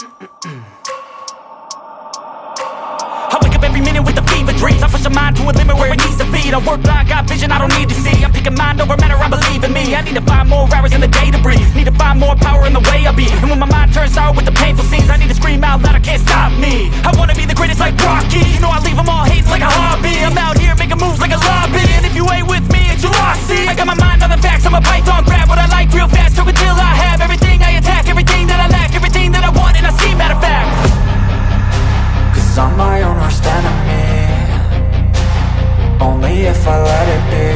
I wake up every minute with the fever dreams. I push my mind to a limit where it needs to be. I work blind, got vision I don't need to see. I'm picking mind over matter, I believe in me. I need to find more hours in the day to breathe. Need to find more power in the way I be. And when my mind turns sour with the painful scenes, I need to scream out loud, I can't stop me. I wanna be the greatest like Rocky. You know I leave them all hating like a hobby. I'm out here making moves like a lobby. And if you ain't with me, it's your loss. See, I got my mind on the facts, I'm a python. Grab what I like real fast, choke until I have everything I attack, everything that I lack, everything that I want, and I see, matter of fact. Cause I'm my own worst enemy. Only if I let it be.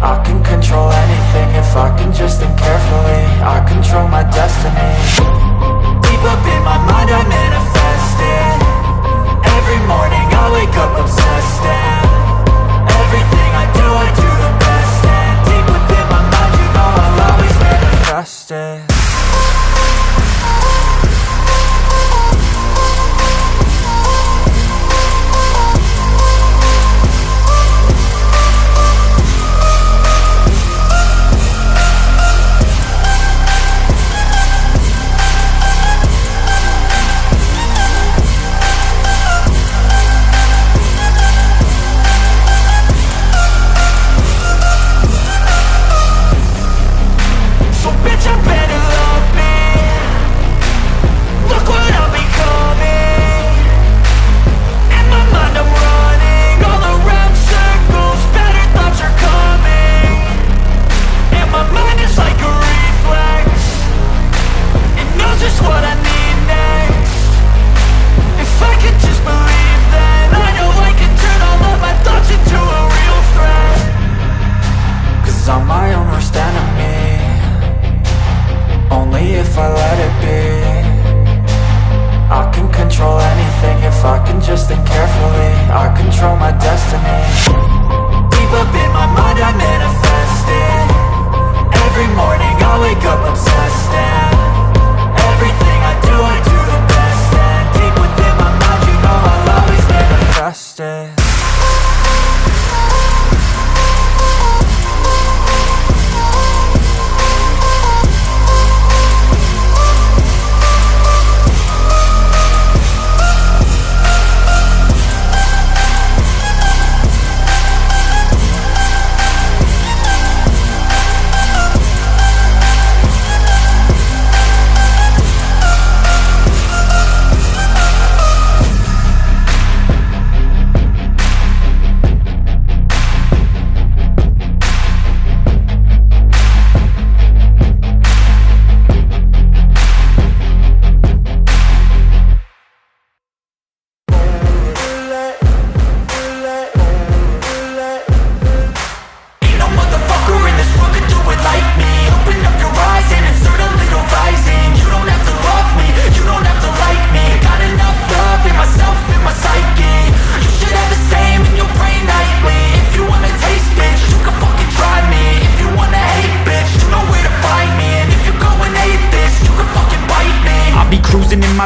I can control anything if I can just think carefully. I control my destiny. Deep up in my mind I manifest it. Every morning I wake up obsessed, and everything I do the best. And deep within my mind you know I'll always manifest it.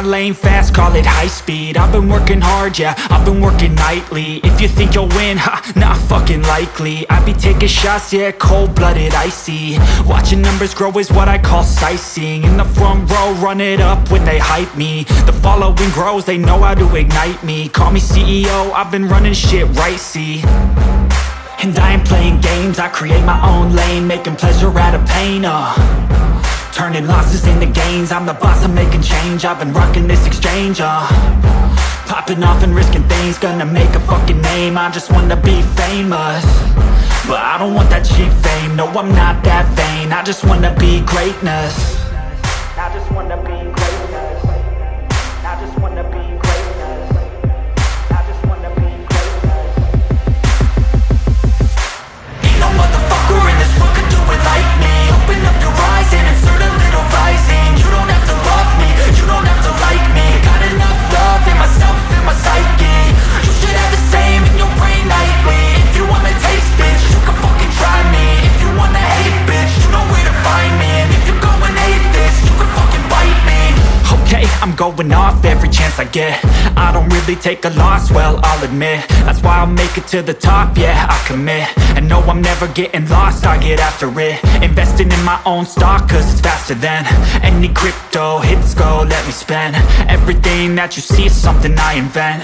Lane fast, call it high speed. I've been working hard, yeah, I've been working nightly. If you think you'll win, ha, not fucking likely. I be taking shots, yeah, cold-blooded, icy. Watching numbers grow is what I call sightseeing. In the front row, run it up when they hype me. The following grows, they know how to ignite me. Call me CEO, I've been running shit right, see. And I ain't playing games, I create my own lane, making pleasure out of pain, turning losses into gains. I'm the boss, I'm making change. I've been rocking this exchange, popping off and risking things. Gonna make a fucking name. I just wanna be famous, but I don't want that cheap fame. No, I'm not that vain. I just wanna be greatness. I just wanna be greatness. I just wanna be greatness. I just wanna be greatness. Ain't no motherfucker in this world could do it like me. Open up your eyes and insert a little rising. You don't have to love me, you don't have to like me. Got enough love in myself, in my psyche. You should have the same in your brain nightly. If you wanna taste, bitch, you can fucking try me. If you wanna hate, bitch, you know where to find me. And if you're going hate going off every chance I get. I don't really take a loss, well, I'll admit. That's why I'll make it to the top, yeah, I commit. And no, I'm never getting lost, I get after it. Investing in my own stock, cause it's faster than any crypto hits go, let me spend. Everything that you see is something I invent,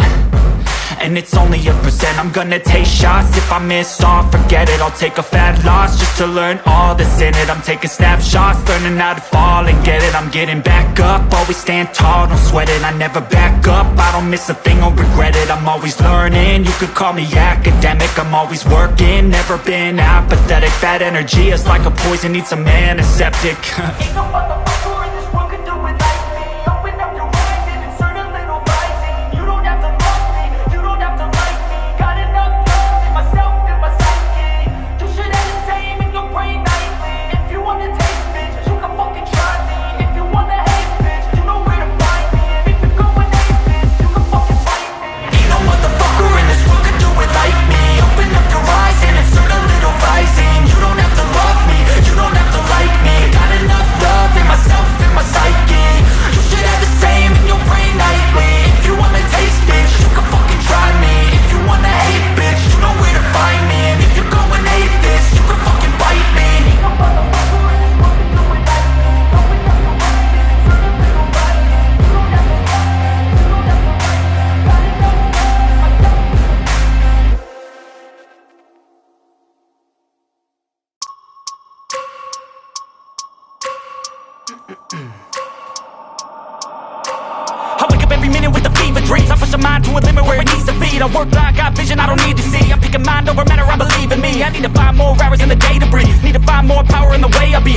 and it's only a percent. I'm gonna take shots, if I miss all, forget it. I'll take a fat loss just to learn all that's in it. I'm taking snapshots, learning how to fall and get it. I'm getting back up, always stand tall, don't sweat it. I never back up, I don't miss a thing or regret it. I'm always learning, you could call me academic. I'm always working, never been apathetic. Bad energy is like a poison, needs some antiseptic. Ain't no motherfucker in this world can do it like me. Open up your eyes and insert a little rising. You don't have to love me, you don't have to like me. Got enough love in myself and my psyche. You should entertain in your brain nightly. If you wanna taste, bitch, you can fucking try me. If you wanna hate, bitch, you know where to find me. And if you're going hate, bitch, you can fucking fight me. Ain't no motherfucker in this world can do it like me. Open up your eyes and insert a little rising. You don't have to love me, you don't have to like me. Got enough love in myself and my psyche. You should have the same in your brain nightly. If you wanna taste, bitch, you can fucking try me. If you wanna hate, bitch, you know where to find me. And if you're going hate this, you can fucking bite me. Ain't no motherfucker in this world can do it like me. Open up your eyes and insert a little rising. You don't have to love me, you don't have to like me. Got enough love in myself. I wake up every minute with the fever dreams. I push my mind to a limit where it needs to be. I work blind, got vision I don't need to see. I'm picking mind over matter, I believe in me. I need to find more hours in the day to breathe. Need to find more power in the way I be.